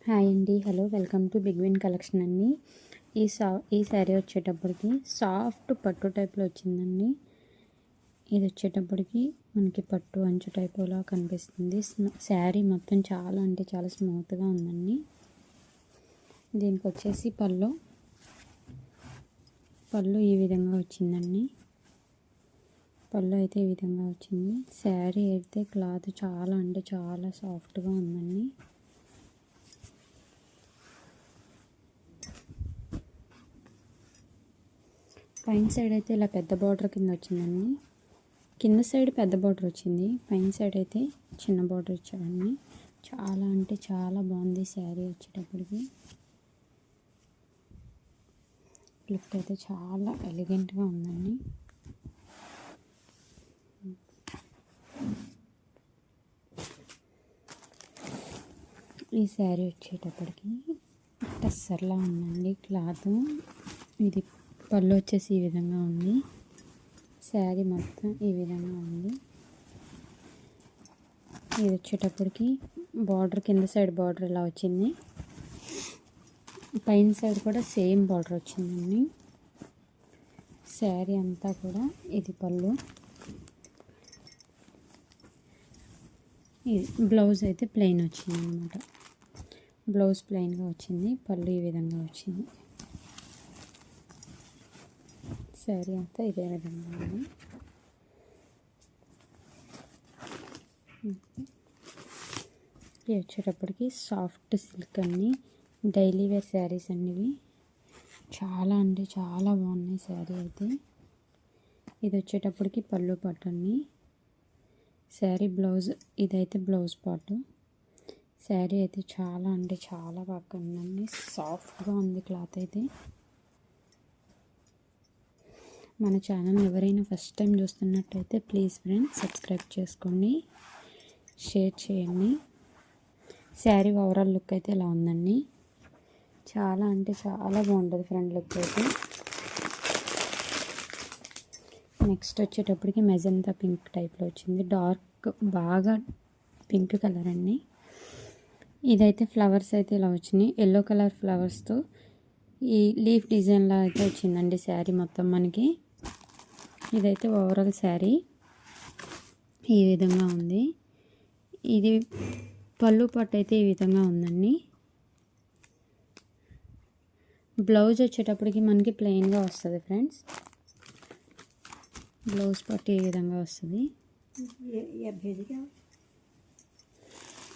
Hi అండి, hello, welcome to big win collection అండి. ఈ శారీ వచ్చేటప్పటికి సాఫ్ట్ పట్టు టైప్లో వచ్చిందండి. ఇది వచ్చేటప్పటికి మనకి పట్టు అంచు టైప్లో కనిపిస్తుంది. శారీ మొత్తం చాలా అంటే చాలా స్మూత్గా ఉందండి. దీనికి వచ్చేసి పళ్ళు ఈ విధంగా వచ్చిందండి. పళ్ళు అయితే ఈ విధంగా వచ్చింది. శారీ అయితే క్లాత్ చాలా అంటే చాలా సాఫ్ట్గా ఉందండి. పైన సైడ్ అయితే ఇలా పెద్ద బార్డర్ కింద వచ్చిందండి. కింద సైడ్ పెద్ద బార్డర్ వచ్చింది, పైన సైడ్ అయితే చిన్న బార్డర్ ఇచ్చాడండి. చాలా అంటే చాలా బాగుంది శారీ వచ్చేటప్పటికి. లుక్ అయితే చాలా ఎలిగెంట్గా ఉందండి. ఈ శారీ వచ్చేటప్పటికి టస్సర్లా ఉందండి క్లాత్. ఇది పళ్ళు వచ్చేసి ఈ విధంగా ఉంది. శారీ మొత్తం ఈ విధంగా ఉంది. ఇది వచ్చేటప్పటికి బార్డర్ కింద సైడ్ బార్డర్ ఇలా వచ్చింది, పైన సైడ్ కూడా సేమ్ బార్డర్ వచ్చిందండి. శారీ అంతా కూడా ఇది పళ్ళు. ఇది బ్లౌజ్ అయితే ప్లెయిన్ వచ్చింది అన్నమాట. బ్లౌజ్ ప్లెయిన్గా వచ్చింది, పళ్ళు ఈ విధంగా వచ్చింది. శారీ అంతా ఇదే విధంగా ఉంది. ఇది వచ్చేటప్పటికి సాఫ్ట్ సిల్క్ అన్ని డైలీ వేర్ శారీస్ అండి. ఇవి చాలా అంటే చాలా బాగున్నాయి శారీ అయితే. ఇది వచ్చేటప్పటికి పళ్ళు పార్ట్ అండి. శారీ బ్లౌజ్, ఇదైతే బ్లౌజ్ పార్ట్. శారీ అయితే చాలా అంటే చాలా బాగా ఉందండి. సాఫ్ట్గా ఉంది క్లాత్ అయితే. మన ఛానల్ ఎవరైనా ఫస్ట్ టైం చూస్తున్నట్టయితే ప్లీజ్ ఫ్రెండ్స్ సబ్స్క్రైబ్ చేసుకోండి, షేర్ చేయండి. శారీ ఓవరాల్ లుక్ అయితే ఇలా ఉందండి. చాలా అంటే చాలా బాగుంటుంది ఫ్రంట్ లుక్ అయితే. నెక్స్ట్ వచ్చేటప్పటికి మెజంతా పింక్ టైప్లో వచ్చింది. డార్క్ బాగా పింక్ కలర్ అండి. ఇదైతే ఫ్లవర్స్ అయితే ఇలా వచ్చినాయి, ఎల్లో కలర్ ఫ్లవర్స్తో ఈ లీఫ్ డిజైన్లా అయితే వచ్చిందండి శారీ మొత్తం మనకి. ఇదైతే ఓవరాల్ శారీ ఈ విధంగా ఉంది. ఇది పళ్ళు పట్టు అయితే ఈ విధంగా ఉందండి. బ్లౌజ్ వచ్చేటప్పటికి మనకి ప్లెయిన్గా వస్తుంది ఫ్రెండ్స్. బ్లౌజ్ పట్టు ఈ విధంగా వస్తుంది.